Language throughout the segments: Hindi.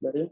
बढ़िया।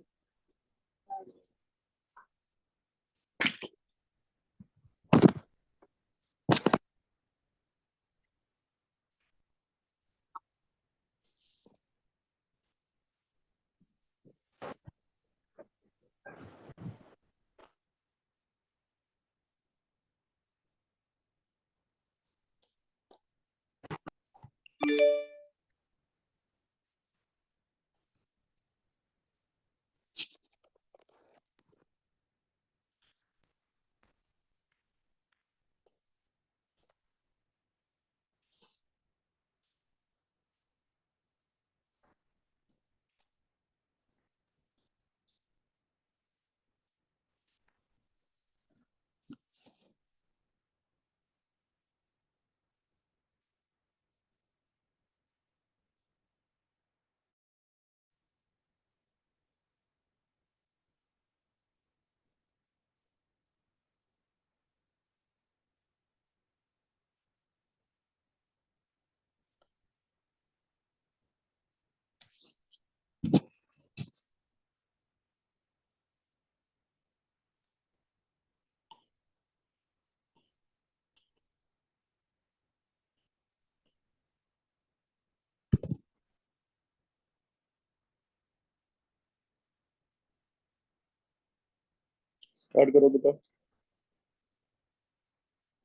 स्टार्ट करो बेटा।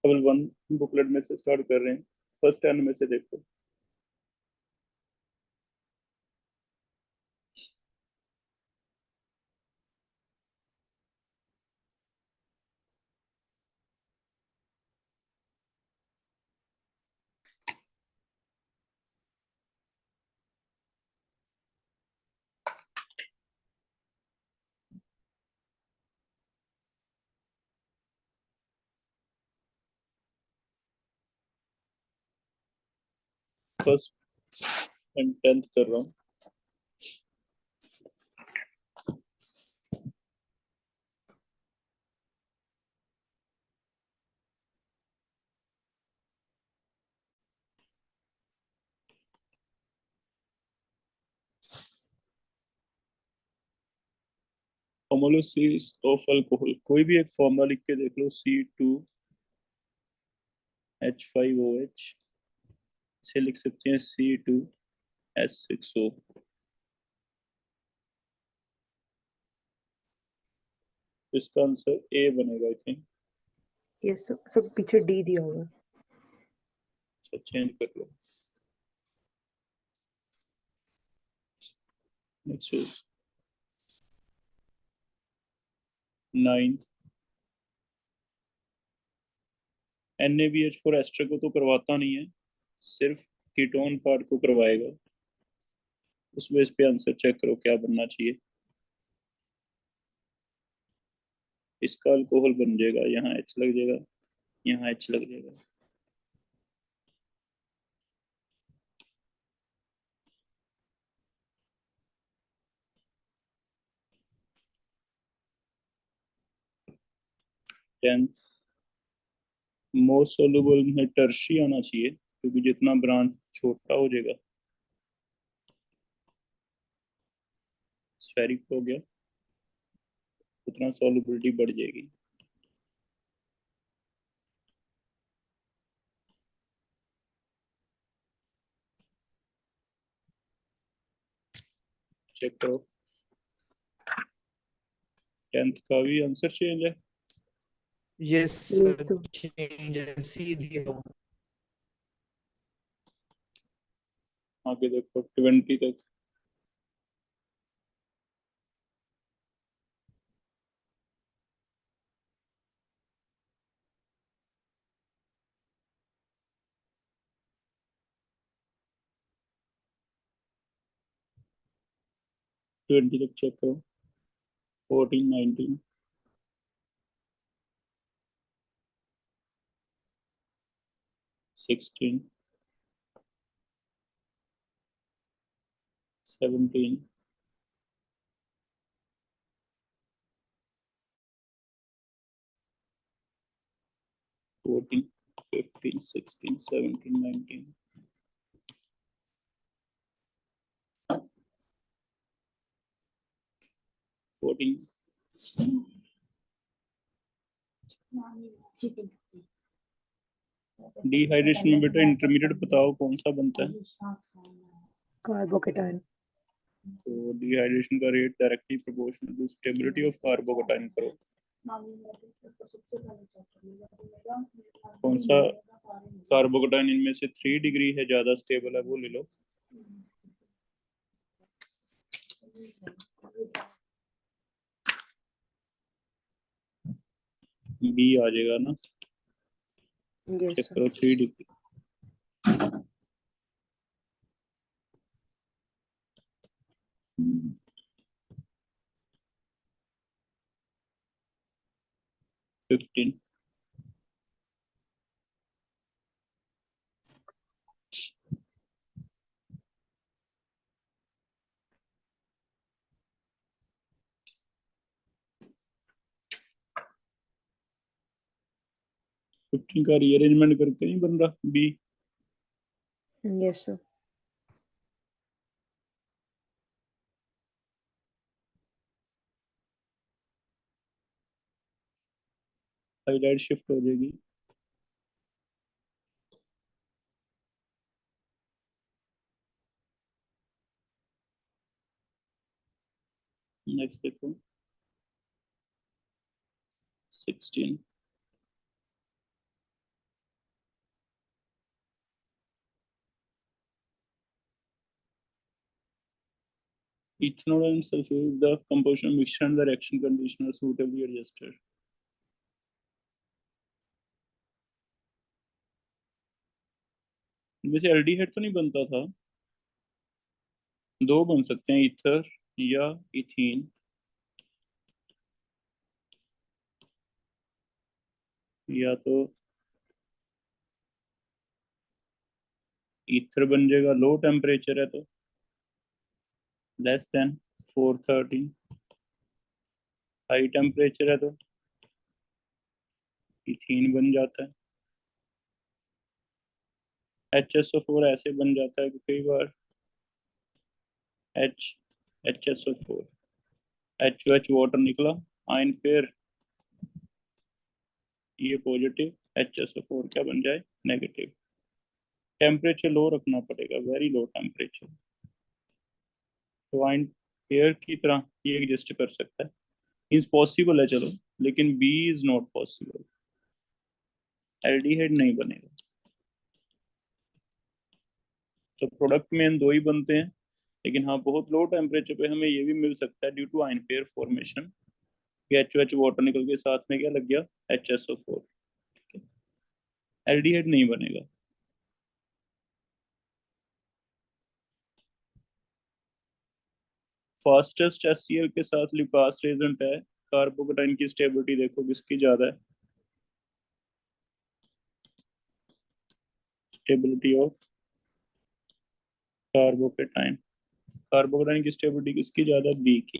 टेबल 1 बुकलेट में से स्टार्ट कर रहे हैं। फर्स्ट 10 में से देखो। फर्स्ट एंड 10th कर रहा हूँ। होमोलोसिस ऑफ अल्कोहल, कोई भी एक फॉर्मूला लिख के देख लो। C2H5OH से लिख सकते हैं C2S6O। इसका आंसर ए बनेगा आई थिंक। यस सब पीछे डी दिया होगा। अच्छा चेंज कर लो। Next is 9th NaBH4 ester को तो करवाता नहीं है, सिर्फ कीटोन पार्ट को करवाएगा। उस बेस पे आंसर चेक करो क्या बनना चाहिए। इसका अल्कोहल बन जाएगा, यहाँ H लग जाएगा, यहाँ H लग जाएगा। टेंथ मोस्ट सोल्यूबल में टर्शी आना चाहिए, क्योंकि जितना ब्रांच छोटा हो जाएगा, स्फेरिक हो गया, उतना सॉल्युबिलिटी बढ़ जाएगी। चेक करो। 10th का भी आंसर चेंज है। यस तो चेंज है सीधी हो। आगे देखो 20 तक। ट्वेंटी तक चेक करो। 14, 19, 16, 17, 14, 15, 16, 17, 19। 14। डिहाइड्रेशन में बेटा इंटरमीडिएट बताओ कौन सा बनता है। कार्बोकेटाइन। तो डिहाइड्रेशन का rate directly proportional to stability of carbocation करो। कौन सा कार्बोकेटाइन इनमें से 3 डिग्री है ज्यादा स्टेबल है वो ले लो। बी आ जाएगा ना, चेक यस करो 3 डिग्री। फिफ्टीन। फिफ्टीन का रीअरेंजमेंट करके नहीं बन रहा B. Yes sir. Highlight shift हो जाएगी। नेक्स्ट देखो 16। Ethanol and sulfur, the composition mixture and the reaction condition are suitably adjusted. वैसे एल्डिहाइड तो नहीं बनता था, दो बन सकते हैं, ईथर या इथीन। या तो ईथर बन जाएगा, लो टेम्परेचर है तो लेस देन 430, हाई टेम्परेचर है तो इथीन बन जाता है। HSO4 ऐसे बन जाता है कि कई बार HSO4 HOH वाटर निकला, आयन पेयर ये पॉजिटिव, HSO4 क्या बन जाए नेगेटिव। टेम्परेचर लो रखना पड़ेगा, वेरी लो टेम्परेचर, तो आयन पेयर की तरह ये एग्जिस्ट कर सकता है। मीन्स पॉसिबल है चलो, लेकिन B is not possible, aldehyde नहीं बनेगा। तो प्रोडक्ट में दो ही बनते हैं, लेकिन हाँ बहुत लो टेम्परेचर पे हमें ये भी मिल सकता है due to ion pair formation. HOH water निकल के साथ में क्या लग गया, HSO4, एल्डिहाइड नहीं बनेगा। फास्टेस्ट HCl के साथ लुकास रेजेंट है, कार्बोकेटाइन की स्टेबिलिटी देखो किसकी ज्यादा है, स्टेबिलिटी ऑफ कार्बोकेटाइन, कार्बोकेटाइन की स्टेबिलिटी किसकी ज्यादा, बी की।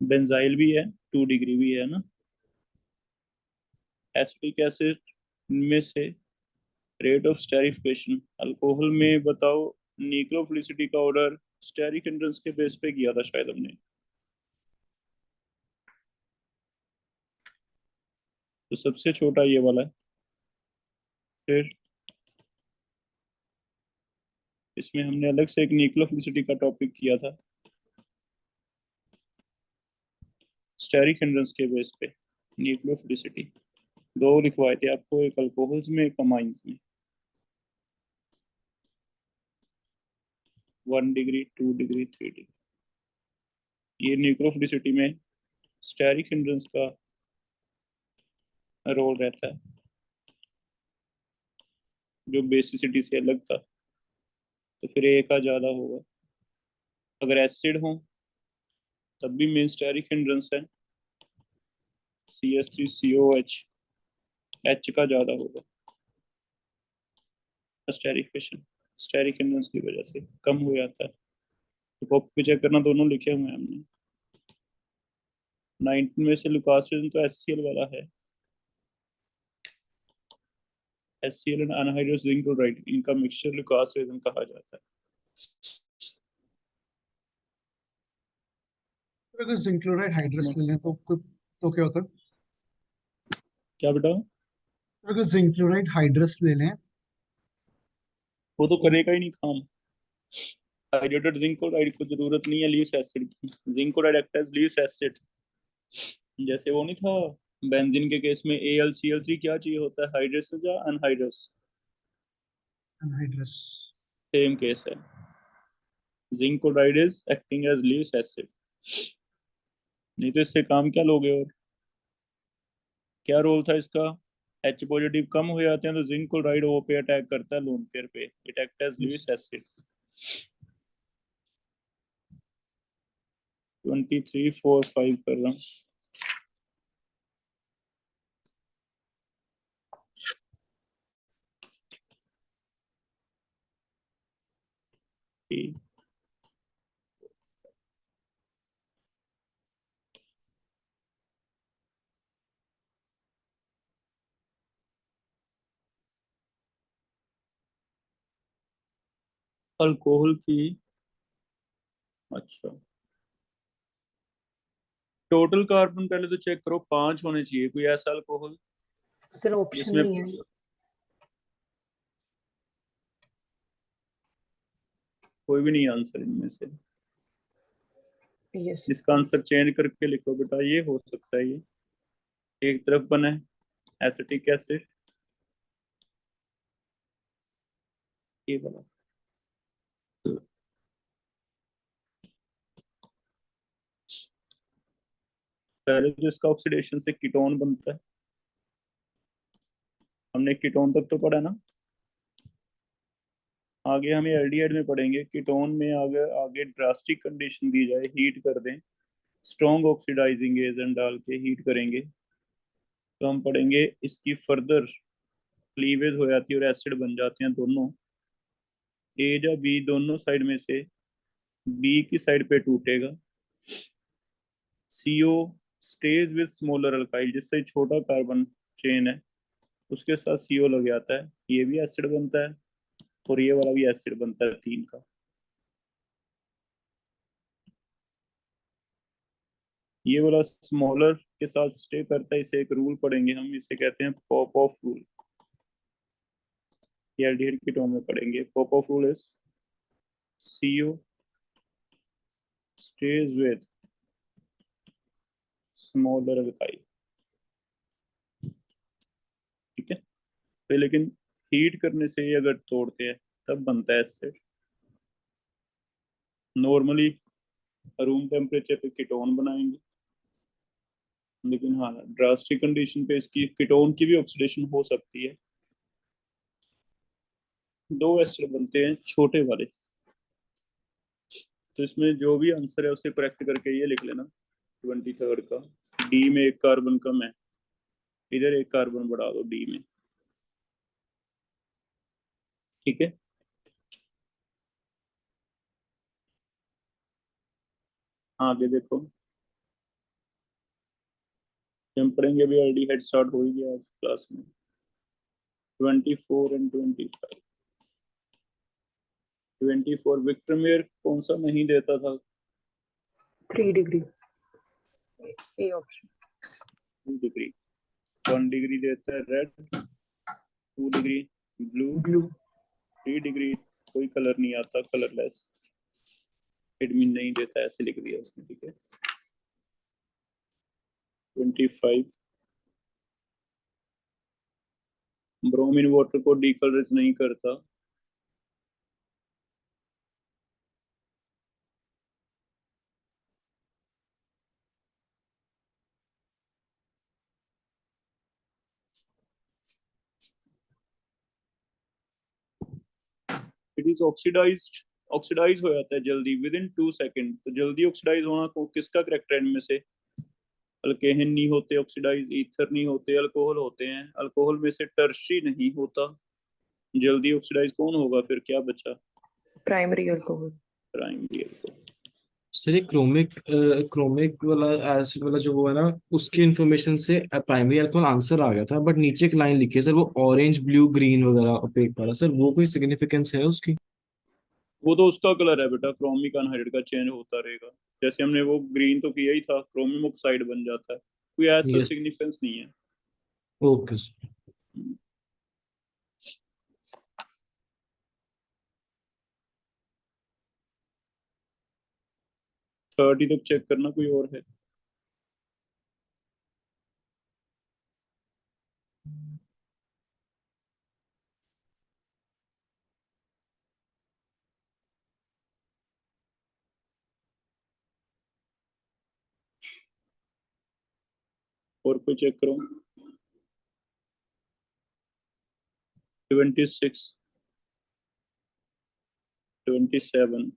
बेंजाइल भी है, 2 डिग्री भी है ना। एसिटिक एसिड में से रेट ऑफ स्टेरिफिकेशन, अल्कोहल में बताओ निक्लोफिलिसिटी का ऑर्डर स्टेरिक हिंड्रेंस के बेस पे किया था शायद हमने। तो सबसे छोटा ये वाला है, फिर इसमें हमने अलग से एक निक्लोफिलिसिटी का टॉपिक किया था स्टेरिक हिंड्रेंस के बेस पे। निक्लोफिलिसिटी दो लिखवाए थे आपको, एक अल्कोहल्स में एक अमाइंस में, 1 डिग्री 2 डिग्री 3 डिग्री। ये निक्लोफिलिसिटी में स्टेरिक हिंड्रेंस का रोल रहता है, जो बेसिसिटी से अलग था, तो फिर ए का ज्यादा होगा। अगर एसिड हो तब भी मेन स्टेरिक हिंड्रेंस है, CH3COH, H का ज्यादा होगा, स्टेरिफिकेशन स्टेरिक हिंड्रेंस की वजह से कम हो जाता है। तो कॉपी पे चेक करना, दोनों लिखे हुए हैं हमने। 19 में से लुकास रेजन तो HCl वाला है, HCl and anhydrous zinc chloride, इनका मिक्सचर लुकास रेजन कहा जाता है। अगर जिंक क्लोराइड हाइड्रस ले लें तो क्या होता है? क्या बेटा? अगर जिंक क्लोराइड हाइड्रस ले लें वो तो करेगा ही नहीं काम। हाइड्रेटेड जिंक क्लोराइड को जरूरत नहीं है लीस एसिड की। Zinc chloride act as Lewis acid. जैसे वो नहीं था बेंजीन के केस में AlCl3 क्या चाहिए होता है, हाइड्रस या अनहाइड्रस? अनहाइड्रस। सेम केस है। Zinc chloride is acting as Lewis acid. नहीं तो इससे काम क्या लोगे? और क्या रोल था इसका? H पॉजिटिव कम हो जाते हैं तो जिंक क्लोराइड O पे अटैक करता है, लोन पेयर पे। It act as Lewis acid. 23 4 5 कर रहा हूँ। ठीक। अल्कोहल की, अच्छा टोटल कार्बन पहले तो चेक करो, 5 होने चाहिए। कोई ऐसा अल्कोहल सर ऑप्शन जिसमें नहीं है। कोई भी नहीं आंसर इनमें से? यस इसका आंसर चेंज करके लिखो बेटा, ये हो सकता है। ये एक तरफ बना है एसिटिक एसिड, ये वाला। पहले तो इसका ऑक्सीडेशन से कीटोन बनता है। हमने कीटोन तक तो पढ़ा ना। आगे हमें एल्डिहाइड में पढ़ेंगे। कीटोन में आगे आगे ड्रास्टिक कंडीशन दी जाए, हीट कर दें, स्ट्रॉन्ग ऑक्सीडाइजिंग एजेंट डाल के हीट करेंगे, तो हम पढ़ेंगे इसकी फर्दर क्लीवेज हो जाती है और एसिड बन जाते हैं दोनों। ए या बी दोनों साइड में से बी की साइड पे टूटेगा। CO stage with smaller alkyl, जिससे छोटा कार्बन चेन है उसके साथ CO लग जाता है, ये भी एसिड बनता है और ये वाला भी एसिड बनता है 3 का। ये वाला स्मॉलर के साथ स्टे करता है, इसे एक रूल पढ़ेंगे हम, इसे कहते हैं पॉप ऑफ रूल। ये एल्डिहाइड कीटोन में पढ़ेंगे। Pop of rule is CO stays with smaller alkyl। ठीक है, तो लेकिन हीट करने से ये अगर तोड़ते हैं तब बनता है एसिड। नॉर्मली रूम टेम्परेचर पे कीटोन बनाएंगे, लेकिन हाँ ड्रास्टिक कंडीशन पे इसकी कीटोन की भी ऑक्सीडेशन हो सकती है। 2 एसिड बनते हैं छोटे वाले। तो इसमें जो भी आंसर है उसे करेक्ट करके ये लिख लेना 23rd का। डी में एक कार्बन कम है, इधर एक कार्बन बढ़ा दो डी में। ठीक है, आगे देखो। हम पढ़ेंगे अभी एल्डिहाइड स्टार्ट हो ही गया क्लास में। 24 एंड 25। 24 विक्टरमेयर कौन सा नहीं देता था? 3 degree A option. 2 degree. 1 degree देता है red, 2 degree blue, blue 3 degree कोई कलर नहीं आता, कलरलेस। एडमिन नहीं देता, ऐसे लिख दिया उसने। ठीक है, 25 ब्रोमीन वाटर को डीकलराइज नहीं करता। इट इज ऑक्सीडाइज्ड, ऑक्सीडाइज हो जाता है जल्दी विद इन 2 सेकेंड। तो जल्दी ऑक्सीडाइज होना को किसका करेक्टर है इनमें से? अल्केहन नहीं होते ऑक्सीडाइज, ईथर नहीं होते, अल्कोहल होते हैं। अल्कोहल में से टर्शी नहीं होता। जल्दी ऑक्सीडाइज कौन होगा फिर? क्या बचा? Primary alcohol. Primary alcohol. Sir ये क्रोमिक वाला एसिड वाला जो वो है ना, उसकी इंफॉर्मेशन से प्राइमरी अल्कोहल आंसर आ गया था, बट नीचे एक लाइन लिखी है सर, वो ऑरेंज ब्लू ग्रीन वगैरह ओपेक वाला, सर वो कोई सिग्निफिकेंस है उसकी? वो तो उसका कलर है बेटा, क्रोमिक अनहाइड्रेट का चेंज होता रहेगा जैसे हमने वो ग्रीन तो किया ही था, क्रोमियम ऑक्साइड बन जाता है, कोई ऐसा यस। सिग्निफिकेंस नहीं है। Okay sir. 30 तक चेक करना, कोई और है? और कोई चेक करो। 26, 27,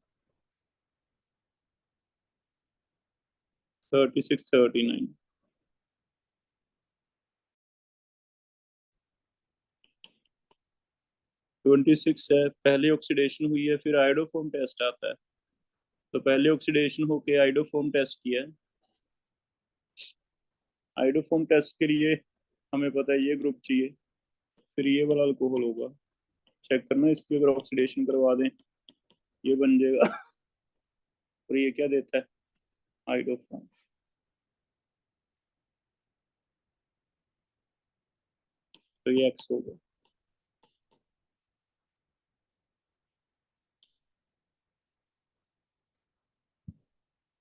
36, 39। 26 है, पहले ऑक्सीडेशन हुई है, फिर आयोडोफॉर्म टेस्ट आता है। तो पहले ऑक्सीडेशन होके आयोडोफॉर्म टेस्ट किया है। आयोडोफॉर्म टेस्ट के लिए हमें पता है ये ग्रुप चाहिए, फिर ये वाला अल्कोहल होगा। चेक करना, इसकी अगर ऑक्सीडेशन करवा दें ये बन जाएगा। और ये क्या देता है? आयोडोफॉर्म। तो ये एक्स होगा।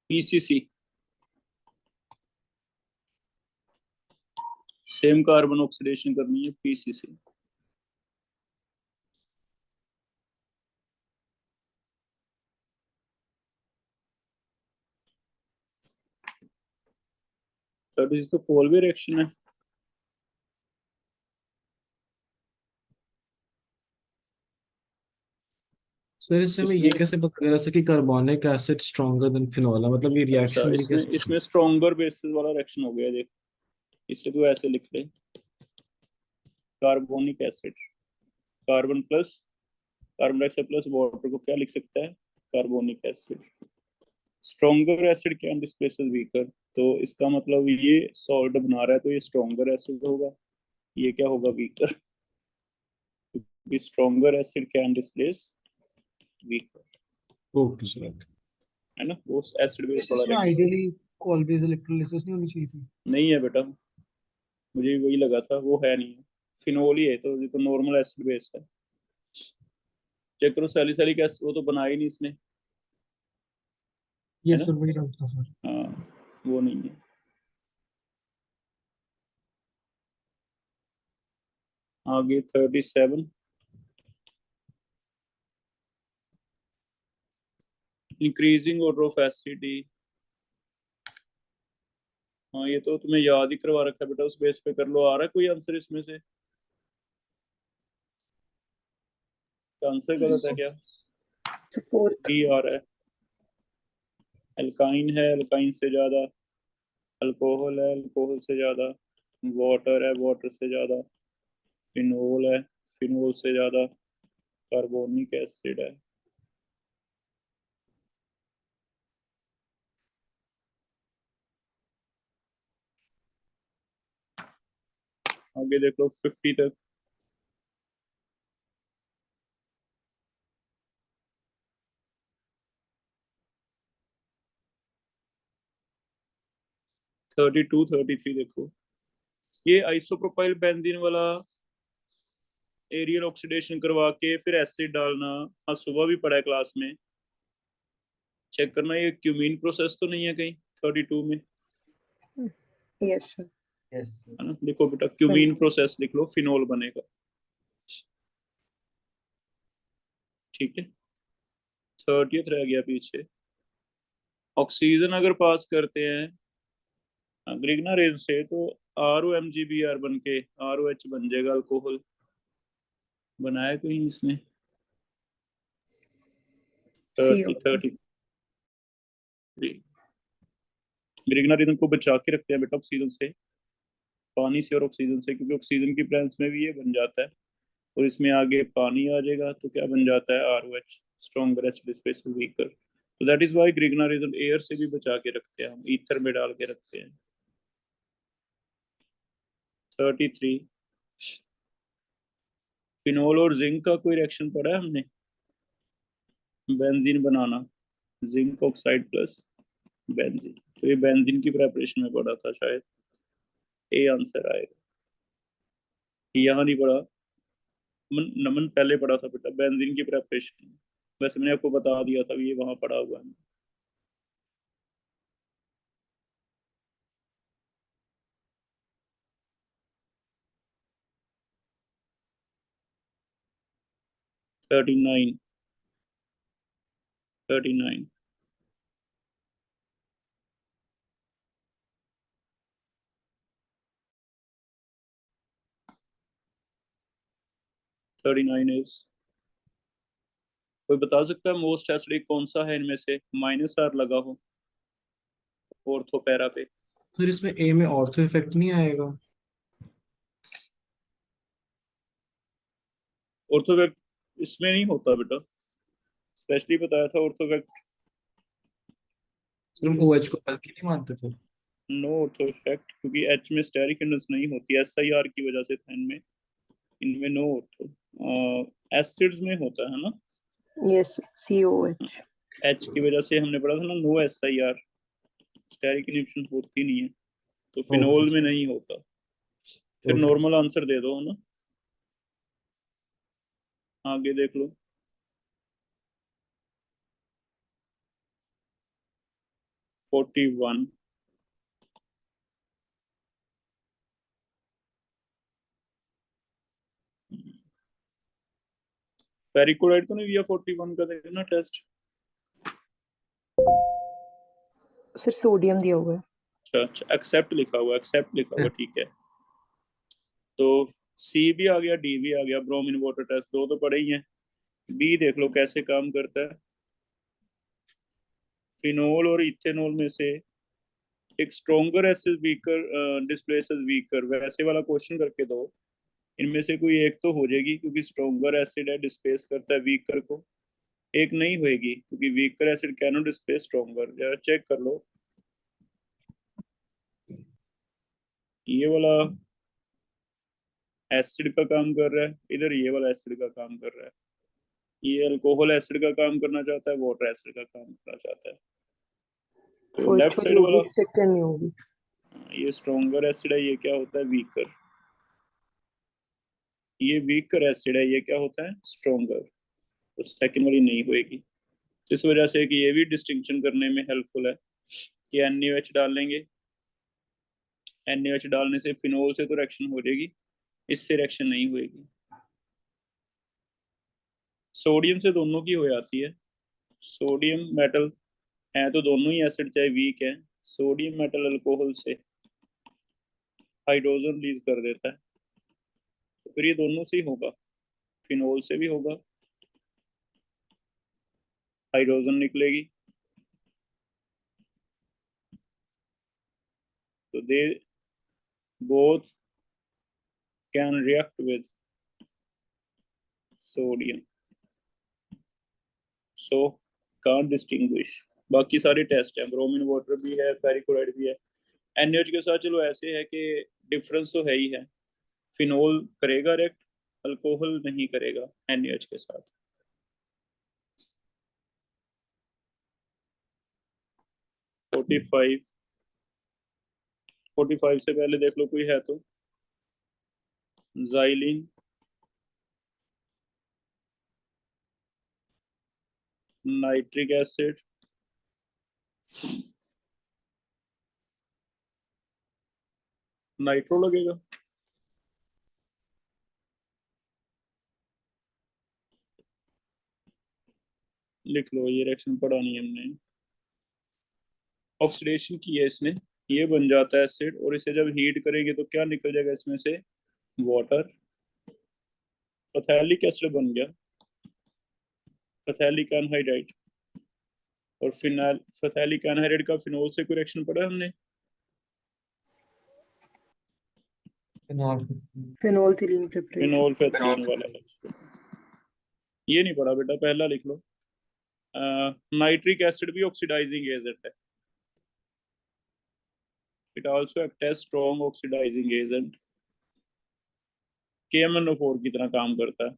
पीसीसी, सेम कार्बन ऑक्सीडेशन करनी है, पीसीसी। तो दिस तो कोलबे रिएक्शन है। सर इससे हमें ये इसमें कैसे पता चला सर कि carbonic acid stronger than phenol है, मतलब ये अच्छा, रिएक्शन भी इसमें कैसे? इसमें स्ट्रॉन्गर बेसिस वाला रिएक्शन हो गया, देख। इससे तो ऐसे लिख ले, carbonic acid, carbon plus carbon dioxide plus water को क्या लिख सकता है? Carbonic acid. Stronger acid can displace weaker, तो इसका मतलब ये सॉल्ट बना रहा है, तो ये स्ट्रॉन्गर एसिड होगा, ये क्या होगा? Weaker. Stronger acid can displace weaker, okay sir, okay. है ना? वो एसिड बेस इस वाला इसमें रिएक्शन आइडियली ऑलवेज इलेक्ट्रोलिसिस नहीं होनी चाहिए थी। नहीं है बेटा, मुझे भी वही लगा था, वो है नहीं। फिनोल ही है, तो ये तो नॉर्मल एसिड बेस है। चेक करो, सैलिसिलिक एसिड वो तो बनाया ही नहीं इसने, है ये ना? सर वही डाउट था सर। हाँ, वो नहीं है। आगे 37, इंक्रीजिंग ऑर्डर ऑफ एसिडी। हाँ, ये तो तुम्हें याद ही करवा रखा है बेटा, उस बेस पे कर लो। आ रहा है कोई आंसर इसमें से? आंसर गलत है क्या? फोर्थ। डी आ रहा है। एल्काइन है, एल्काइन से ज्यादा अल्कोहल है, अल्कोहल से ज्यादा वाटर है, वाटर से ज्यादा फिनोल है, फिनोल से ज्यादा कार्बोनिक एसिड है। आगे देख लो 50 तक। 32, 33 देखो। ये आइसोप्रोपाइल बेंजीन वाला एरियल ऑक्सीडेशन करवा के फिर एसिड डालना, हाँ सुबह भी पढ़ा है क्लास में। चेक करना, ये क्यूमीन प्रोसेस तो नहीं है कहीं 32 में? Yes sir. Yes sir. है ना? देखो बेटा, क्यूमीन प्रोसेस लिख लो, फिनोल बनेगा। ठीक है, 30th रह गया पीछे। ऑक्सीजन अगर पास करते हैं ग्रिग्ना रेंज से, तो ROMgBr बन के ROH बन जाएगा, अल्कोहल। बनाया कहीं इसने? सी 33 ग्रिग्ना रिदम को बचा के रखते हैं बेटा ऑक्सीजन से, पानी से और ऑक्सीजन से, क्योंकि ऑक्सीजन की प्रेजेंस में भी ये बन जाता है। और इसमें आगे पानी आ जाएगा, तो क्या बन जाता है? ROH, stronger acid special weaker. तो दैट इज वाई ग्रिग्ना रिदम एयर से भी बचा के रखते हैं हम, ईथर में डाल के रखते हैं। 33, फिनोल और जिंक का कोई रिएक्शन पढ़ा है हमने? बेंजीन बनाना, जिंक ऑक्साइड प्लस बेंजीन, तो ये बेंजीन की प्रेपरेशन में पढ़ा था शायद, ए आंसर आएगा। यहाँ नहीं पढ़ा, नमन पहले पढ़ा था बेटा बेंजीन की प्रेपरेशन, वैसे मैंने आपको बता दिया था ये वहां पढ़ा हुआ है। थर्टी नाइन, 39, 39 इज, कोई बता सकता है मोस्ट एसिडिक कौन सा है इनमें से, माइनस आर लगा हो ऑर्थो पैरा पे। फिर इसमें ए में ऑर्थो इफेक्ट नहीं आएगा? ऑर्थोवेक्ट इसमें नहीं होता बेटा, स्पेशली बताया था ऑर्थोवेक्ट, सिर्फ ओ एच को बल्कि नहीं मानते फिर? नो ऑर्थो इफेक्ट, क्योंकि एच में स्टेरिक हिंड्रेंस नहीं होती, एस आई आर की वजह से था इनमें, इनमें नो ऑर्थो, एसिड्स में होता है ना, Yes, COH. एच की वजह से हमने पढ़ा था ना, no S I R, steric inhibition होती नहीं है, तो ओके फिनोल में नहीं होता। फिर ओके। नॉर्मल आंसर दे दो है ना, आगे देख लो। 41, फेरिकोलाइट तो नहीं दिया 41 का, देखना टेस्ट। सर सोडियम दिया हुआ है। अच्छा अच्छा, एक्सेप्ट लिखा हुआ, एक्सेप्ट लिखा हुआ, ठीक है। तो सी भी आ गया, डी भी आ गया, ब्रोमीन वाटर टेस्ट दो तो पड़े ही हैं। बी देख लो कैसे काम करता है, फिनोल और इथेनॉल में से एक stronger acid weaker displaces weaker, वैसे वाला क्वेश्चन करके दो, इनमें से कोई एक तो हो जाएगी, क्योंकि स्ट्रोंगर एसिड है डिस्प्लेस करता है वीकर को, एक नहीं होएगी क्योंकि weaker acid can not displace stronger, जरा चेक कर लो। ये वाला एसिड का काम कर रहा है, इधर ये वाला एसिड का काम कर रहा है, ये अल्कोहल एसिड का काम करना चाहता है, वाटर एसिड का काम करना चाहता है। तो फर्स्ट लेफ्ट वाली साइड होगी, वाला, सेकंड नहीं होगी। ये स्ट्रोंगर एसिड है, ये क्या होता है वीकर, ये वीकर एसिड है, ये क्या होता है स्ट्रोंगर, तो सेकंड वाली नहीं होएगी। तो इस वजह से कि ये भी डिस्टिंक्शन करने में हेल्पफुल है कि NaOH डाल लेंगे, NaOH डालने से फिनोल से तो रिएक्शन हो जाएगी, इससे रिएक्शन नहीं होएगी। सोडियम से दोनों की हो जाती है, सोडियम मेटल है तो दोनों ही एसिड चाहे वीक है, सोडियम मेटल अल्कोहल से हाइड्रोजन रिलीज कर देता है, तो फिर ये दोनों से ही होगा, फिनोल से भी होगा, हाइड्रोजन निकलेगी, तो they both can react with sodium, so can't distinguish. बाकी सारे टेस्ट हैं, ब्रोमीन वाटर भी है, फेरिक्लोराइड भी है, NaOH के साथ चलो ऐसे है कि डिफरेंस तो है ही है, फिनोल करेगा रिएक्ट, अल्कोहल नहीं करेगा NaOH के साथ। 45, 45 से पहले देख लो कोई है तो, जाइलिन, नाइट्रिक एसिड, नाइट्रो लगेगा, लिख लो, ये रिएक्शन पढ़ा नहीं हमने, ऑक्सीडेशन की है इसने, ये बन जाता है एसिड, और इसे जब हीट करेंगे तो क्या निकल जाएगा इसमें से, वाटर, पथैलिक एसिड बन गया, पथैलिक एनहाइड्राइड, और फिनाइल, पथैलिक एनहाइड्राइड का फिनोल से कोई रिएक्शन पढ़ा हमने, phenol phthalein preparation. Phenol phthalein वाला है। ये नहीं पढ़ा बेटा, पहला लिख लो, नाइट्रिक एसिड भी ऑक्सीडाइजिंग एजेंट है, it also act as strong oxidizing agent, KMnO4 की तरह काम करता है।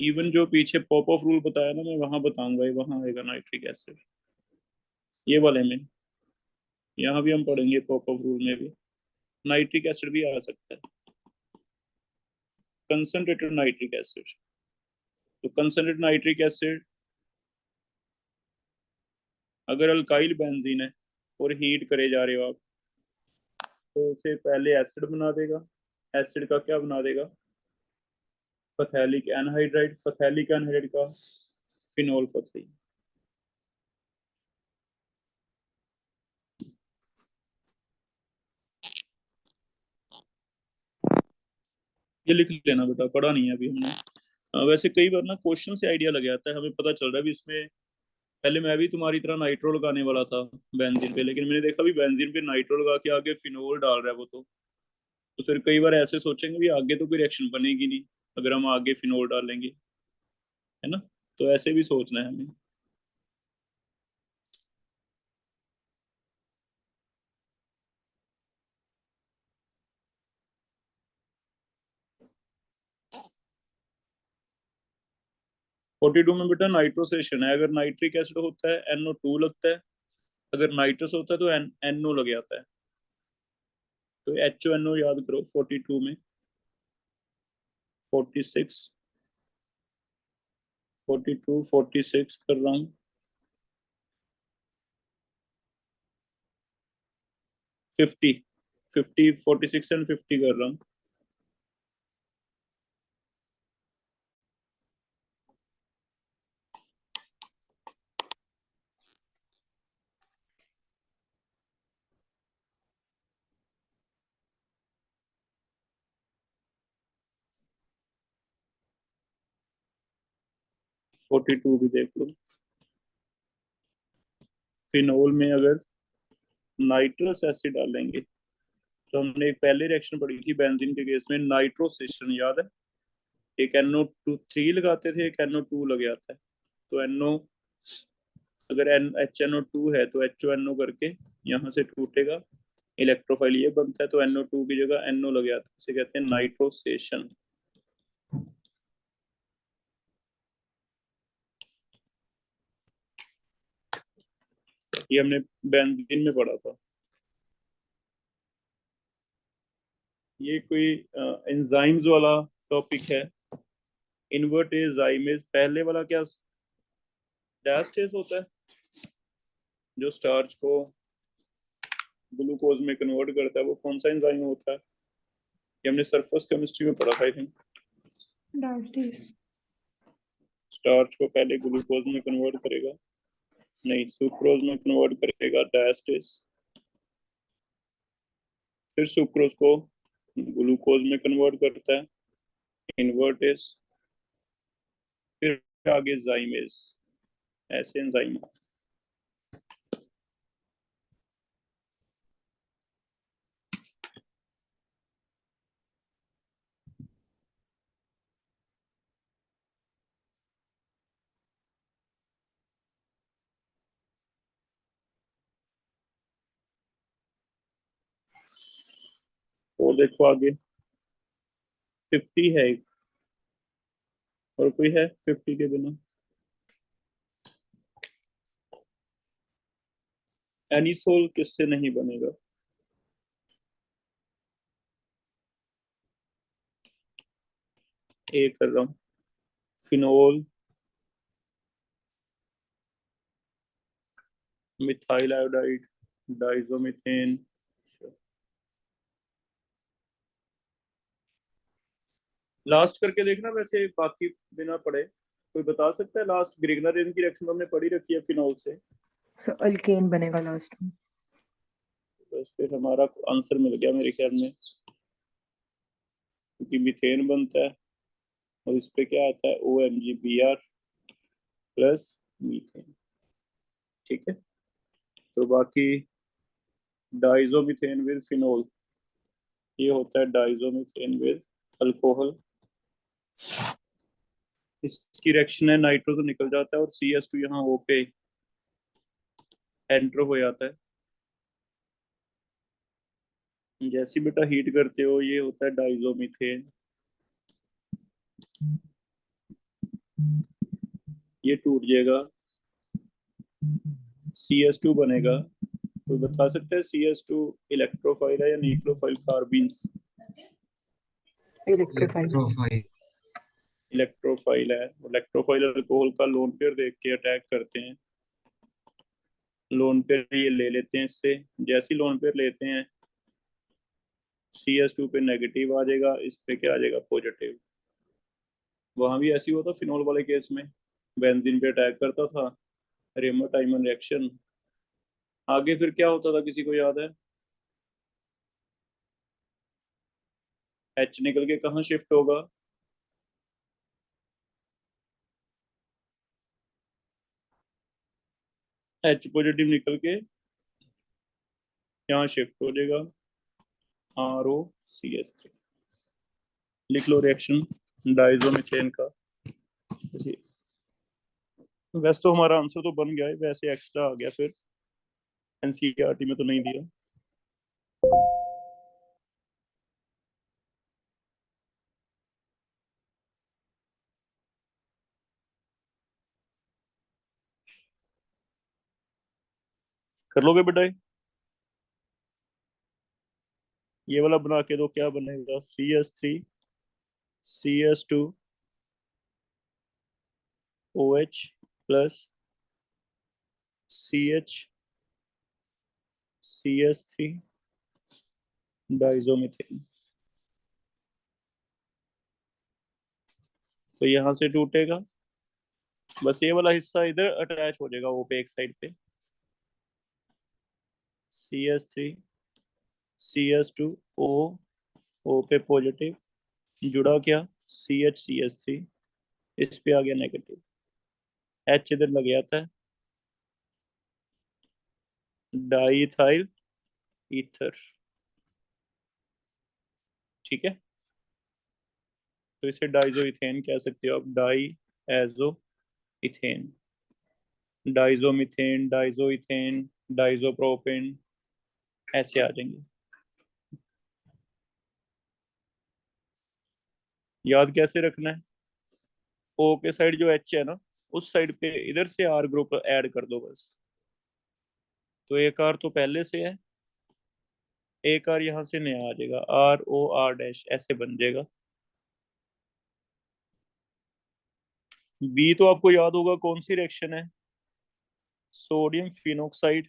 इवन जो पीछे पॉप ऑफ रूल बताया ना, मैं वहां बताऊंगा, ये वहां आएगा नाइट्रिक एसिड, ये वाले में। यहाँ भी हम पढ़ेंगे पॉप ऑफ रूल में भी नाइट्रिक एसिड भी आ सकता है, कंसंट्रेटेड नाइट्रिक एसिड। तो कंसंट्रेटेड नाइट्रिक एसिड अगर अल्काइल बेंजीन है और हीट करे जा रहे हो आप, तो उसे पहले एसिड बना देगा। एसिड का क्या बना देगा? फथैलिक एनहाइड्राइड, फथैलिक एनहाइड्राइड का फिनोल पथरी। ये लिख लेना बेटा, पढ़ा नहीं है अभी हमने। वैसे कई बार ना क्वेश्चन से आइडिया लग जाता है, हमें पता चल रहा है भी इसमें। पहले मैं भी तुम्हारी तरह नाइट्रो लगाने वाला था बेंजीन पे, लेकिन मैंने देखा भी बेंजीन पे नाइट्रो लगा के आगे फिनोल डाल रहा है वो। तो फिर कई बार ऐसे सोचेंगे भी आगे तो कोई रिएक्शन बनेगी नहीं अगर हम आगे फिनोल डालेंगे, है ना? तो ऐसे भी सोचना है हमें। 42 में बेटा नाइट्रोसेशन है। अगर नाइट्रिक एसिड होता है NO2 लगता है, अगर नाइट्रस होता है तो NO लग जाता है। तो HONO याद करो 42 में, 46, 42, 46 कर रहा हूँ, 50, 50, 46 एंड 50 कर रहा हूँ। फोर्टी टू भी देख लो। फिनोल में अगर नाइट्रस एसिड डालेंगे, तो हमने एक पहले रिएक्शन पढ़ी थी बेंजीन के केस में, नाइट्रोसेशन याद है? एक NO3 लगाते थे, एक NO2 लग जाता है। तो NO, अगर HNO2 है तो HONO करके यहाँ से टूटेगा, इलेक्ट्रोफाइल ये बनता है, तो NO2 की जगह NO लग जाता है, इसे कहते हैं नाइट्रोसेशन। ये हमने बेंजीन में पढ़ा था। ये कोई एंजाइम्स वाला टॉपिक है। इन्वर्टेजाइमेज, पहले वाला क्या डायस्टेस होता है, जो स्टार्च को ग्लूकोज में कन्वर्ट करता है, वो कौन सा एंजाइम होता है? ये हमने सरफेस केमिस्ट्री में पढ़ा था आई थिंक। डायस्टेस। स्टार्च को पहले ग्लूकोज में कन्वर्ट करेगा, नहीं सुक्रोज में कन्वर्ट करेगा डायस्टेस, फिर सुक्रोज को ग्लूकोज में कन्वर्ट करता है इन्वर्टेस, फिर आगे जाइमेज, ऐसे एंजाइम। और देखो आगे 50 है एक, और कोई है 50 के बिना? एनिसोल किससे नहीं बनेगा? ए कर रहा हूँ, फिनोल, मिथाइल आयोडाइड, डाइजोमिथेन। लास्ट करके देखना, वैसे बाकी बिना पढ़े कोई बता सकता है? लास्ट ग्रिगनर की रिएक्शन तो हमने पढ़ी रखी है फिनोल से। सर अल्केन बनेगा लास्ट में। बस फिर हमारा आंसर मिल गया मेरे ख्याल में, क्योंकि मीथेन बनता है और इस पे क्या आता है OMG Br प्लस मीथेन। ठीक है, तो बाकी डाइजोमिथेन विद फिनोल, ये होता है डाइजोमिथेन विद अल्कोहल। इसकी रिएक्शन है, नाइट्रो तो निकल जाता है और CH2 यहाँ O पे एंटर हो जाता है। जैसे बेटा हीट करते हो, ये होता है डाइजोमिथेन। ये टूट जाएगा, CS2 बनेगा। कोई बता सकता है CS2 इलेक्ट्रोफाइल है या न्यूक्लियोफाइल कार्बीन्स? Electrophile. इलेक्ट्रोफाइल। इलेक्ट्रोफाइल है। इलेक्ट्रोफाइल अल्कोहल का लोन पेयर देख के अटैक करते हैं। लोन पेयर ये ले लेते हैं इससे, जैसे ही लोन पेयर लेते हैं CS2 पे नेगेटिव आ जाएगा, इस पे क्या आ जाएगा, पॉजिटिव। वहां भी ऐसी होता फिनोल वाले केस में, बेंजीन पे अटैक करता था, रेमर टाइमन रिएक्शन। आगे फिर क्या होता था, किसी को याद है? H निकल के कहाँ शिफ्ट होगा? H पॉजिटिव निकल के यहाँ शिफ्ट हो जाएगा, ROCS3। लिख लो रिएक्शन डाइजोमीथेन का। वैसे तो हमारा आंसर तो बन गया है, वैसे एक्स्ट्रा आ गया फिर, एनसीईआरटी में तो नहीं दिया। कर लोगे बेटा? ये वाला बना के दो, क्या बनेगा, CS3CS2OH प्लस CH CS3 डाइजोमीथेन। तो यहाँ से टूटेगा, बस ये वाला हिस्सा इधर अटैच हो जाएगा ओपेक साइड पे। CS3CS2O पे पॉजिटिव जुड़ा, क्या CH CS3, इस पे आ गया नेगेटिव। H इधर लग जाता है, डाईथाइल ईथर। ठीक है, तो इसे डाइजो इथेन कह सकते हो आप, diazoethane, diazomethane, diazoethane, diazopropane, ऐसे आ जाएंगे। याद कैसे रखना है, O के साइड जो H है ना, उस साइड पे इधर से R ग्रुप ऐड कर दो बस। तो एक R तो पहले से है, एक R यहाँ से नया आ जाएगा, ROR' ऐसे बन जाएगा। B तो आपको याद होगा कौन सी रिएक्शन है, सोडियम फिनोक्साइड।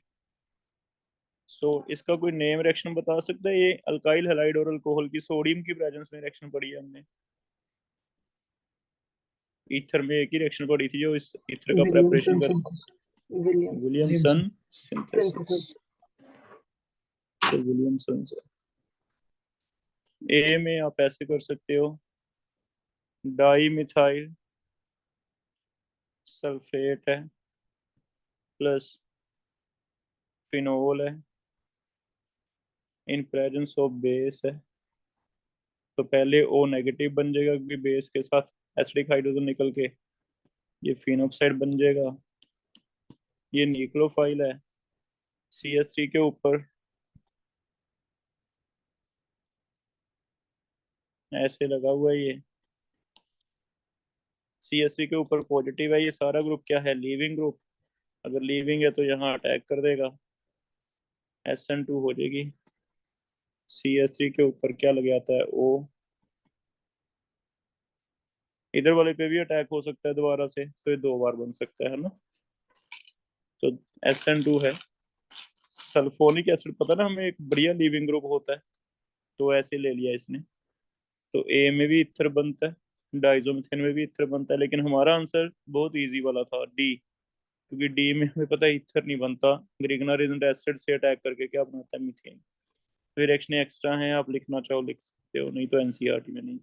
इसका कोई नेम रिएक्शन बता सकता है? ये अल्काइल हैलाइड और अल्कोहल की सोडियम की प्रेजेंस में रिएक्शन पढ़ी है हमने। ईथर में एक ही रिएक्शन पढ़ी थी जो इस ईथर का प्रेपरेशन कर, Williams. Williamson synthesis. Synthesis. तो विलियमसन से ए में आप ऐसे कर सकते हो, डाई मिथाइल सल्फेट है प्लस फिनोल है, इन प्रेजेंस ऑफ बेस है। तो पहले O नेगेटिव बन जाएगा क्योंकि बेस के साथ एसिडिक हाइड्रोजन निकल के ये फिनोक्साइड बन जाएगा। ये न्यूक्लियोफाइल है, CS3 के ऊपर ऐसे लगा हुआ है, ये CS3 के ऊपर पॉजिटिव है। ये सारा ग्रुप क्या है, लीविंग ग्रुप। अगर लीविंग है तो यहाँ अटैक कर देगा, SN2 हो जाएगी। CS3 के ऊपर क्या लग जाता है, O। इधर वाले पे भी अटैक हो सकता है दोबारा से, तो ये दो बार बन सकता है ना। तो SN2 है। सल्फोनिक एसिड पता ना हमें, एक बढ़िया लीविंग ग्रुप होता है, तो ऐसे ले लिया इसने। तो A में भी इथर बनता है, डाइजोमिथेन में भी इथर बनता है, लेकिन हमारा आंसर बहुत इजी वाला था, D। क्योंकि डी में हमें पता है इथर नहीं बनता, ग्रिग्नर रेजेंट एसिड से अटैक करके क्या बनाता है, मीथेन। तो रिएक्शन एक्स्ट्रा है, आप लिखना चाहो लिख सकते हो, नहीं तो एनसीईआरटी में नहीं।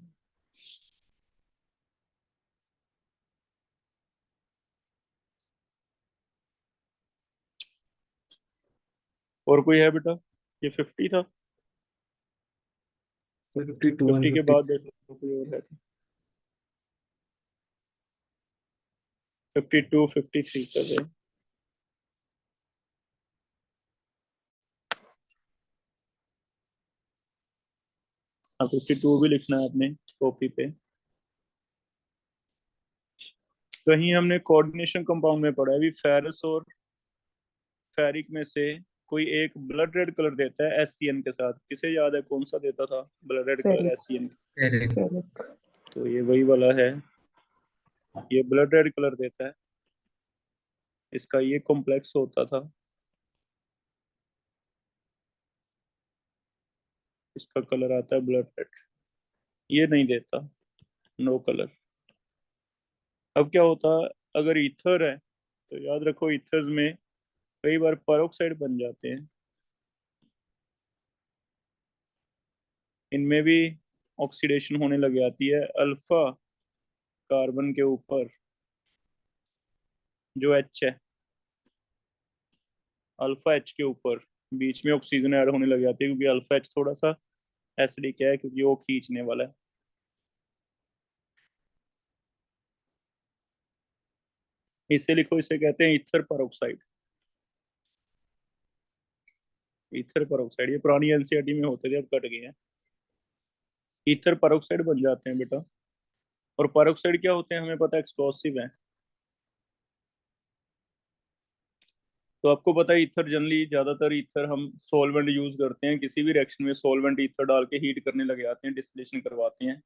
और कोई है बेटा? ये 50 था, 52 एंड 50 के 50। बाद देख लो कोई और है। 52 53 कर रहे हैं। हाँ 52 भी लिखना है आपने कॉपी पे। कहीं हमने कोऑर्डिनेशन कंपाउंड में पढ़ा है अभी, फेरस और फेरिक में से कोई एक ब्लड रेड कलर देता है एससीएन के साथ, किसे याद है कौन सा देता था blood red colour Ferric. SCN? Ferric. Ferric. तो ये वही वाला है, ये ब्लड रेड कलर देता है, इसका ये कॉम्प्लेक्स होता था, इसका कलर आता है ब्लड रेड, ये नहीं देता, नो कलर। अब क्या होता, अगर ईथर है तो याद रखो ईथर्स में कई बार पेरोक्साइड बन जाते हैं, इनमें भी ऑक्सीडेशन होने लग जाती है अल्फा कार्बन के ऊपर, जो एच है अल्फा एच के ऊपर बीच में ऑक्सीजन ऐड होने लग जाती है, क्योंकि अल्फा एच थोड़ा सा एसिडिक है, क्योंकि वो खींचने वाला है। इसे लिखो, इसे कहते हैं ईथर पेरोक्साइड। ईथर पेरोक्साइड ये पुरानी एनसीईआरटी में होते थे, अब कट गए हैं। ईथर पेरोक्साइड बन जाते हैं बेटा। और पेरोक्साइड क्या होते हैं हमें पता है, एक्सप्लोसिव है। तो आपको पता है ईथर जनरली, ज्यादातर ईथर हम सॉल्वेंट यूज करते हैं, किसी भी रिएक्शन में सॉल्वेंट ईथर डाल के हीट करने लग जाते हैं, डिस्टिलेशन करवाते हैं।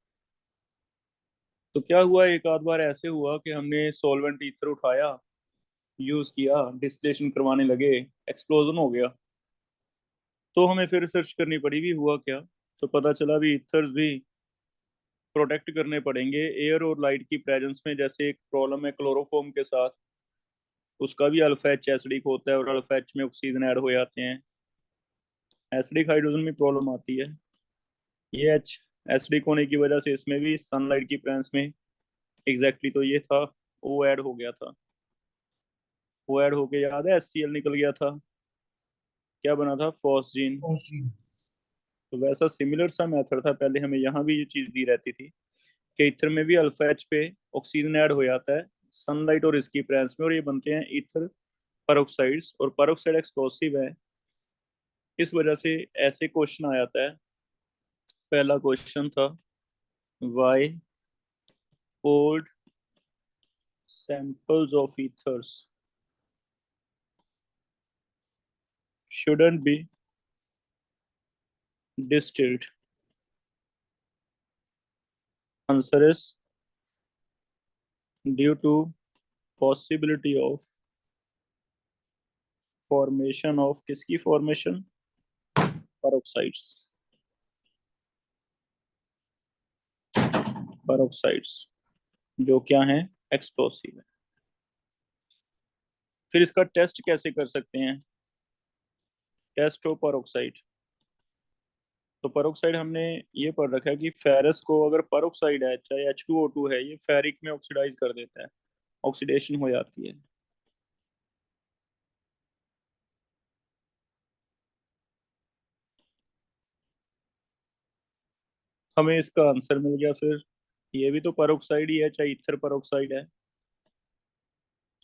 तो क्या हुआ, एक आध बार ऐसे हुआ कि हमने सॉल्वेंट ईथर उठाया, यूज किया, डिस्टिलेशन करवाने लगे, एक्सप्लोजन हो गया, तो हमें फिर रिसर्च करनी पड़ी भी हुआ क्या। तो पता चला भी ईथर्स भी प्रोटेक्ट करने पड़ेंगे एयर और लाइट की प्रेजेंस में। जैसे एक प्रॉब्लम है क्लोरोफॉर्म के साथ, उसका भी अल्फा एच एसिडिक होता है और अल्फा एच में ऑक्सीजन ऐड हो जाते हैं, एसिडिक हाइड्रोजन में प्रॉब्लम आती है। ये एच एसिडिक होने की वजह से इसमें भी सनलाइट की प्रेजेंस में एग्जैक्टली तो ये था, वो ऐड हो गया था, वो ऐड होके याद है HCl निकल गया था, क्या बना था, फॉस्जीन। ऑस्ट्रीन। तो वैसा सिमिलर सा मेथड था पहले, हमें यहाँ भी ये चीज दी रहती थी कि ईथर में भी अल्फा एच पे ऑक्सीजन ऐड हो जाता है सनलाइट और इसकी प्रेजेंस में, और ये बनते हैं ईथर पेरोक्साइड्स, और पेरोक्साइड एक्सप्लोसिव है। इस वजह से ऐसे क्वेश्चन आ जाता है। पहला क्वेश्चन था, why old samples of ethers shouldn't be distilled? Answer is due to possibility of formation of किसकी formation, peroxides, peroxides जो क्या है, एक्सप्लोसिव है। फिर इसका टेस्ट कैसे कर सकते हैं, टेस्ट ऑफ पेरोक्साइड। तो पेरोक्साइड हमने ये पढ़ रखा है कि फेरस को अगर पेरोक्साइड है, चाहे H2O2 है, ये फेरिक में ऑक्सीडाइज कर देता है, ऑक्सीडेशन हो जाती है। हमें इसका आंसर मिल गया फिर, ये भी तो पेरोक्साइड ही है, चाहे ईथर पेरोक्साइड है।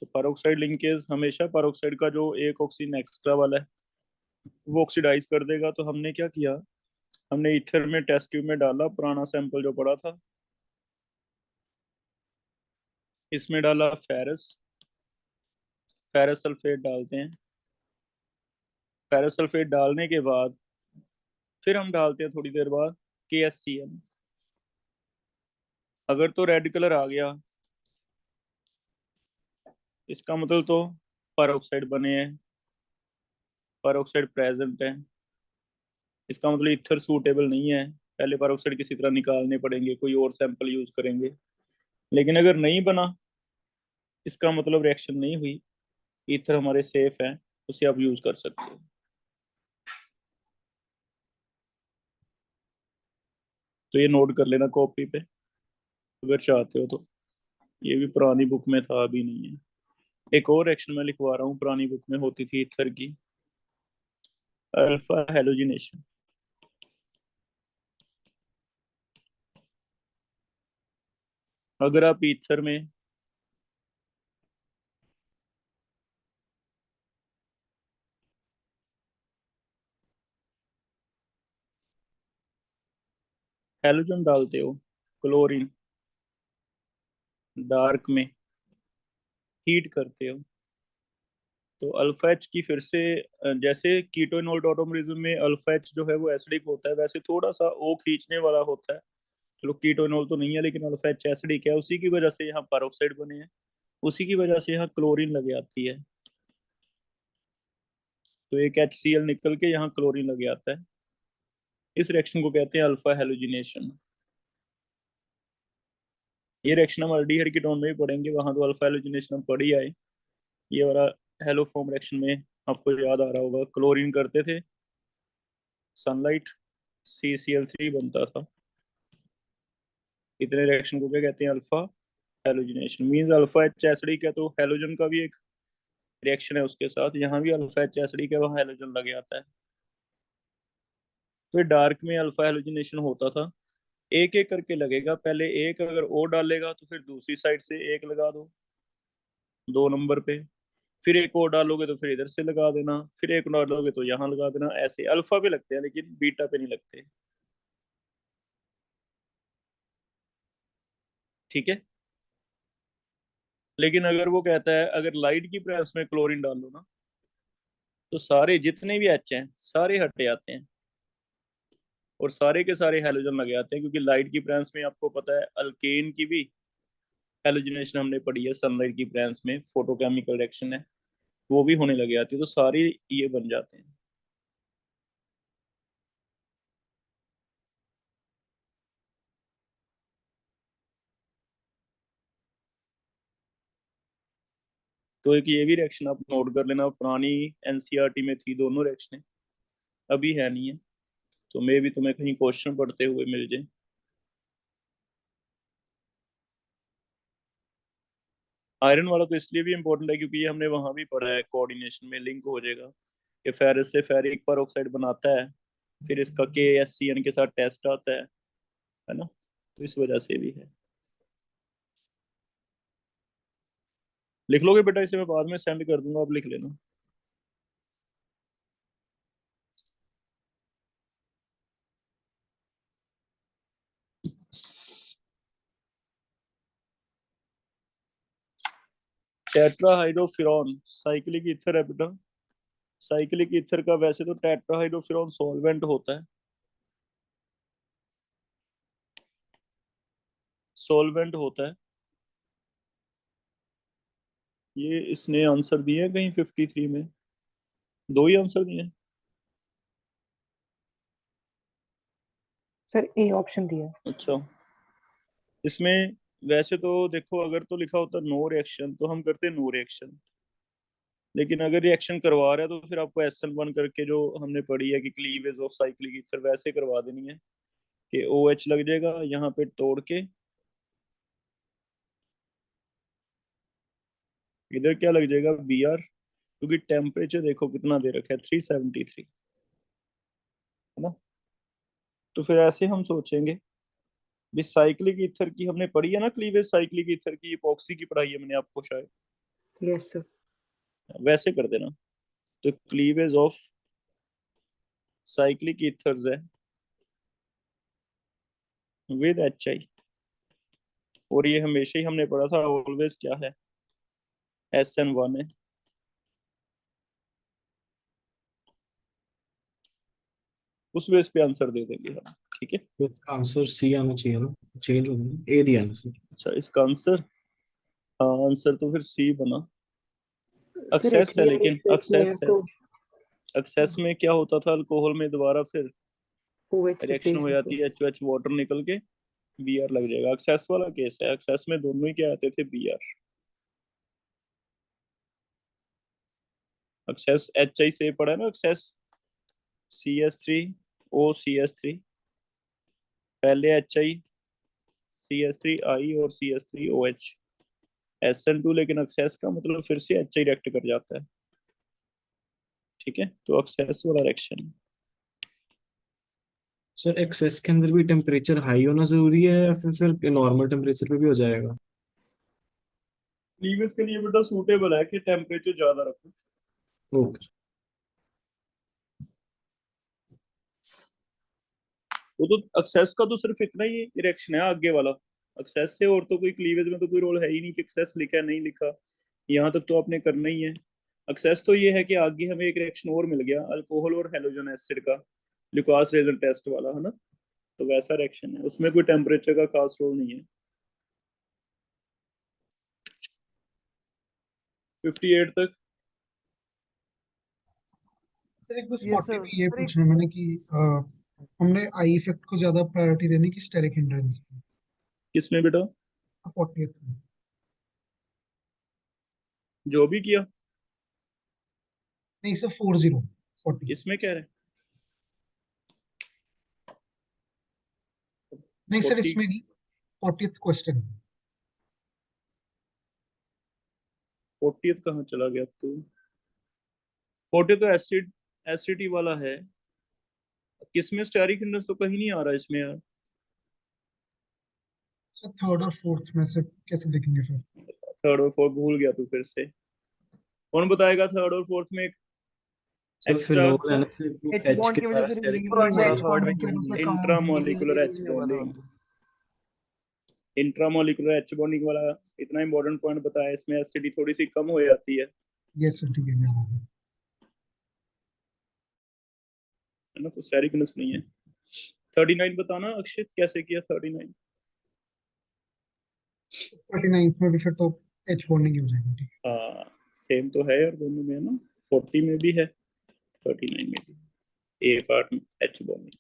तो पेरोक्साइड लिंकेज हमेशा पेरोक्साइड का जो एक ऑक्सीजन एक्स्ट्रा वाला है वो ऑक्सीडाइज कर देगा। तो हमने क्या किया, हमने ईथर में टेस्ट ट्यूब में डाला पुराना सैंपल जो पड़ा था, इसमें डाला फेरस, फेरस सल्फेट डालते हैं। फेरस सल्फेट डालने के बाद फिर हम डालते हैं थोड़ी देर बाद KSCl। अगर तो रेड कलर आ गया, इसका मतलब तो पेरोक्साइड बने हैं, पेरोक्साइड प्रेजेंट है, इसका मतलब ईथर सूटेबल नहीं है, पहले पेरोक्साइड किसी तरह निकालने पड़ेंगे, कोई और सैंपल यूज करेंगे। लेकिन अगर नहीं बना, इसका मतलब रिएक्शन नहीं हुई, ईथर हमारे सेफ है, उसे आप यूज कर सकते हो। तो ये नोट कर लेना कॉपी पे अगर चाहते हो तो, ये भी पुरानी बुक में था, अभी नहीं है। एक और रिएक्शन मैं लिखवा रहा हूँ, पुरानी बुक में होती थी ईथर की, अल्फा हेलोजिनेशन। अगर आप ईथर में हेलोजन डालते हो, क्लोरीन डार्क में, हीट करते हो। तो अल्फा एच की फिर से जैसे कीटोइनोल टॉटोमरिज्म में अल्फा एच जो है वो एसिडिक होता है, वैसे थोड़ा सा ओ खींचने वाला होता है। चलो कीटोइनोल तो नहीं है, लेकिन अल्फा एच एसिडिक है, उसी की वजह से यहाँ पेरोक्साइड बने हैं, उसी की वजह से यहाँ क्लोरीन लग जाती है। तो एक HCl निकल के यहाँ क्लोरीन लग जाता है। इस रिएक्शन को कहते हैं अल्फा हेलोजिनेशन। ये रिएक्शन हम अल्डिहाइड कीटोन में भी पढ़ेंगे, वहां तो अल्फा हेलोजिनेशन हम पढ़ ही आए। ये वाला हेलोफॉर्म रिएक्शन में आपको याद आ रहा होगा, क्लोरीन करते थे, सनलाइट, CCl3 बनता था। इतने रिएक्शन को क्या कहते हैं? Alpha halogenation. Means alpha H acidic है तो हेलोजन का भी एक रिएक्शन है उसके साथ, यहाँ भी अल्फा एच एसिडिक है, वहाँ हेलोजन लग जाता है। तो डार्क में अल्फा हेलोजिनेशन होता था, एक एक करके लगेगा। पहले एक अगर और डालेगा तो फिर दूसरी साइड से एक लगा दो 2 नंबर पे, फिर एक और डालोगे तो फिर इधर से लगा देना, फिर एक डालोगे तो यहाँ लगा देना। ऐसे अल्फा पे लगते हैं लेकिन बीटा पे नहीं लगते। ठीक है। लेकिन अगर वो कहता है अगर लाइट की प्रेस में क्लोरीन डाल लो ना, तो सारे जितने भी एच हैं सारे हट जाते हैं और सारे के सारे हेलोजन लग जाते हैं, क्योंकि लाइट की प्रेस में आपको पता है अल्केन की भी हेलोजनेशन हमने पढ़ी है, सनलाइट की प्रेस में फोटोकेमिकल रिएक्शन है, वो भी होने लग जाती है, तो सारे ये बन जाते हैं। तो एक ये भी रिएक्शन आप नोट कर लेना, पुरानी एनसीईआरटी में थी दोनों रिएक्शनें, अभी है नहीं है, तो मे भी तुम्हें कहीं क्वेश्चन पढ़ते हुए मिल जाए। आयरन वाला तो इसलिए भी इंपॉर्टेंट है क्योंकि ये हमने वहां भी पढ़ा है, कोऑर्डिनेशन में लिंक हो जाएगा कि फेरस से फेरिक पर ऑक्साइड बनाता है, फिर इसका KSCN के साथ टेस्ट आता है ना, तो इस वजह से भी है। लिख लोगे बेटा? इसे मैं बाद में सेंड कर दूंगा, आप लिख लेना। टेट्राहाइड्रोफिरॉन साइक्लिक ईथर है बेटा। साइक्लिक ईथर का वैसे तो टेट्राहाइड्रोफिरॉन सॉल्वेंट होता है, सॉल्वेंट होता है। ये इसने आंसर दिए हैं कहीं 53 में, दो ही आंसर दिए हैं। सर ए ऑप्शन दिया। अच्छा, इसमें वैसे तो देखो अगर तो लिखा होता नो रिएक्शन तो हम करते नो रिएक्शन, लेकिन अगर रिएक्शन करवा रहा है तो फिर आपको SN1 करके जो हमने पढ़ी है कि क्लीवेज ऑफ साइक्लिक ईथर, वैसे करवा देनी है कि OH लग जाएगा यहाँ पे तोड़ के, इधर क्या लग जाएगा Br, क्योंकि टेम्परेचर देखो कितना दे रखा है 373, है ना। तो फिर ऐसे हम सोचेंगे भी साइक्लिक ईथर की हमने पढ़ी है ना, क्लीवेज साइक्लिक ईथर की इपॉक्सी की पढ़ाई है मैंने आपको शायद, यस सर। वैसे कर देना। तो क्लीवेज ऑफ साइक्लिक ईथर्स है विद HI, और ये हमेशा ही हमने पढ़ा था ऑलवेज क्या है, SN1 है। उस बेस पे आंसर दे देंगे हम। ठीक है। तो इसका आंसर सी आना चाहिए ना, चेंज हो गया, ए दिया आंसर। अच्छा, इसका आंसर, हाँ आंसर तो फिर C बना। सर एक्सेस है, HBr लेकिन स्पेस में है एक्सेस है, तो एक्सेस में क्या होता था, अल्कोहल में दोबारा फिर OH रिएक्शन रिप्लेस हो होते जाती है, HOH वाटर निकल के Br लग जाएगा। एक्सेस वाला केस है, एक्सेस में दोनों ही क्या आते थे Br। एक्सेस HI से पड़ा है ना, एक्सेस CH3OCH3, पहले HI CH3I और CH3OH SN2, लेकिन एक्सेस का मतलब फिर से HI रिएक्ट कर जाता है। ठीक है, तो एक्सेस वाला रिएक्शन। सर एक्सेस के अंदर भी टेम्परेचर हाई होना जरूरी है या फिर नॉर्मल टेम्परेचर पे भी हो जाएगा? लीविस के लिए बेटा सूटेबल है कि टेम्परेचर ज्यादा रखो। ओके। वो तो एक्सेस का तो सिर्फ इतना ही रिएक्शन है आगे वाला, एक्सेस से और तो कोई क्लीवेज में तो कोई रोल है ही नहीं कि एक्सेस लिखा है नहीं लिखा, यहाँ तक तो आपने करना ही है। एक्सेस तो ये है कि आगे हमें एक रिएक्शन और मिल गया अल्कोहल और हेलोजन एसिड का, लुकास रेजन टेस्ट वाला, है ना। तो वैसा रिएक्शन है, उसमें कोई टेम्परेचर का खास रोल नहीं है। 58 तक। सर एक बस ये 40 सर में ये सर एक पूछना है मैंने कि हमने आई इफेक्ट को ज्यादा प्रायोरिटी देनी कि स्टेरिक हिंड्रेंस को? किसमें बेटा? 40th में। जो भी किया। नहीं सर 40 किसमें कह रहे हैं? नहीं सर 40। इसमें नहीं, 40th क्वेश्चन। 40th कहाँ चला गया तू? 40 तो एसिडिटी वाला है। किसमें स्टेरिक हिंड्रेंस तो कहीं नहीं आ रहा इसमें यार। सर थर्ड और फोर्थ में से कैसे देखेंगे फिर? थर्ड और फोर्थ भूल गया तू फिर से। कौन बताएगा थर्ड और फोर्थ में? सर एक्स्ट्रा फिनोल है ना सर, वो एच H बॉन्ड के की वजह द्वारा से स्टेरिक रिलीज नहीं हो रहा प्रोजेक्ट थर्ड में, मॉलिक्यूल के इंट्रामोलिकुलर रिलीज एच नहीं हुआ था। बॉन्डिंग। इंट्रामोलिकुलर एच बॉन्डिंग वाला इतना इंपॉर्टेंट पॉइंट बताया, इसमें एसिडिटी थोड़ी सी कम हो जाती यस सर ठीक है, याद आ गया। है ना। तो स्टेरिक हिंड्रेंस नहीं है। 39 बताना अक्षित, कैसे किया 39? 39th में भी फिर तो एच बॉन्डिंग ही हो जाएगा, ठीक है। हाँ सेम तो है यार दोनों में, है ना। 40 में भी है, 39 में भी। ए पार्ट में एच बॉन्डिंग,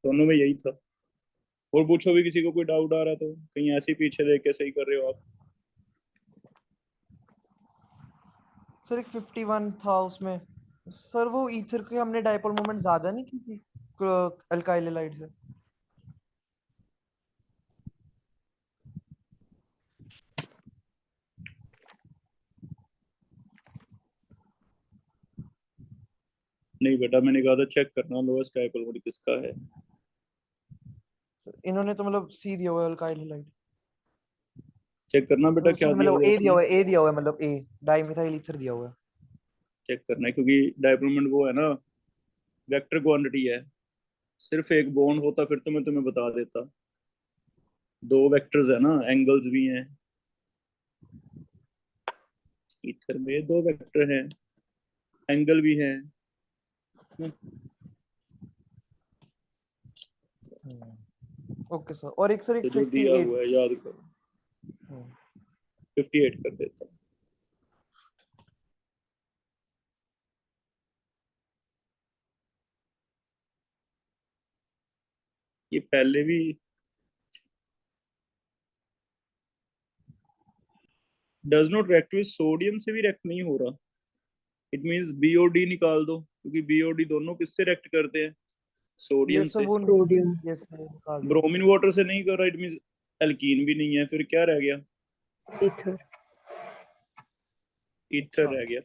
दोनों में यही था। और पूछो भी, किसी को कोई डाउट आ रहा है तो कहीं ऐसे ही पीछे देख के सही कर रहे हो आप। सर एक 51 था उसमें। सर वो ईथर के हमने डाइपोल मोमेंट ज्यादा नहीं की थी अल्काइल हैलाइड से। नहीं बेटा, मैंने कहा था चेक करना लोएस्ट डाइपोल मोमेंट किसका है। सर इन्होंने तो मतलब सी दिया हुआ है अल्काइल हैलाइड। चेक करना बेटा क्या सॉरी दिया मतलब हुआ है ए दिया उसमें। हुआ है, ए दिया हुआ है, मतलब ए डाइमिथाइल ईथर दिया हुआ है। चेक करना है, क्योंकि डाइपोल मोमेंट वो है ना, वेक्टर क्वांटिटी है। सिर्फ एक बॉन्ड होता फिर तो मैं तुम्हें बता देता। दो वेक्टर्स है ना, एंगल्स भी हैं। ईथर में दो वेक्टर हैं, एंगल भी है। ओके सर, और एक सर तो एक जो दिया 58। हुआ है याद करो। 58 कर देता हूँ। ये पहले भी does not react with sodium से भी रिएक्ट नहीं हो रहा। इट मींस बी और डी निकाल दो, क्योंकि बी और डी दोनों किससे रिएक्ट करते हैं? ये सोडियम सब से। वो सोडियम ये सर निकाल दिया। ब्रोमीन वाटर से नहीं कर रहा, इट मींस एल्कीन भी नहीं है, फिर क्या रह गया? ईथर ईथर अच्छा रह गया।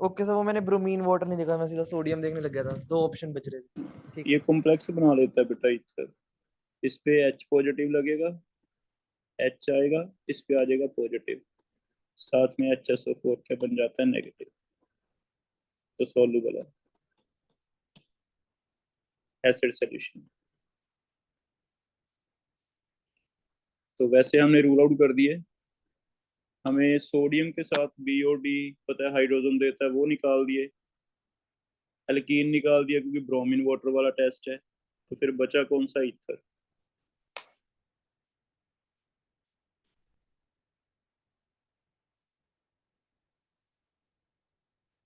ओके सर, वो मैंने ब्रोमीन वाटर नहीं देखा, मैं सीधा सोडियम देखने लग गया था, दो ऑप्शन बच रहे थे। ठीक ये है। कॉम्प्लेक्स बना देता है बेटा ईथर। इस पे एच पॉजिटिव लगेगा, एच आएगा, इस पे आ जाएगा पॉजिटिव, साथ में HSO4 क्या बन जाता है? नेगेटिव। तो सॉल्युबल है, एसिड सॉल्यूशन। तो वैसे हमने रूल आउट कर दिए। हमें सोडियम के साथ बी और डी पता है हाइड्रोजन देता है, वो निकाल दिए। एल्कीन निकाल दिया क्योंकि ब्रोमीन वाटर वाला टेस्ट है। तो फिर बचा कौन सा? ईथर।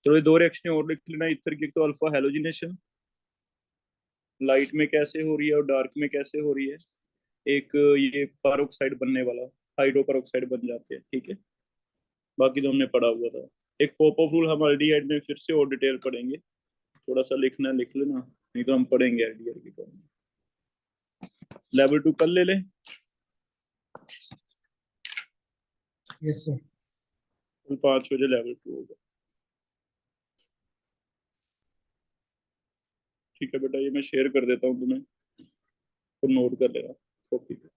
तो ये दो रिएक्शन और लिख लेना ईथर की। एक तो अल्फा हेलोजिनेशन, लाइट में कैसे हो रही है और डार्क में कैसे हो रही है। एक ये पेरोक्साइड बनने वाला, हाइड्रो पेरोक्साइड बन जाते हैं, ठीक है। बाकी तो हमने पढ़ा हुआ था। एक पॉप ऑफ रूल हम एल्डिहाइड में फिर से और डिटेल पढ़ेंगे। थोड़ा सा लिखना लिख लेना, नहीं तो हम पढ़ेंगे एल्डिहाइड की कौन। लेवल 2 कल ले लें। Yes sir. कल 5 बजे लेवल 2 होगा। ठीक है बेटा, ये मैं शेयर कर देता हूँ तुम्हें, तो नोट कर लेना कॉपी पे।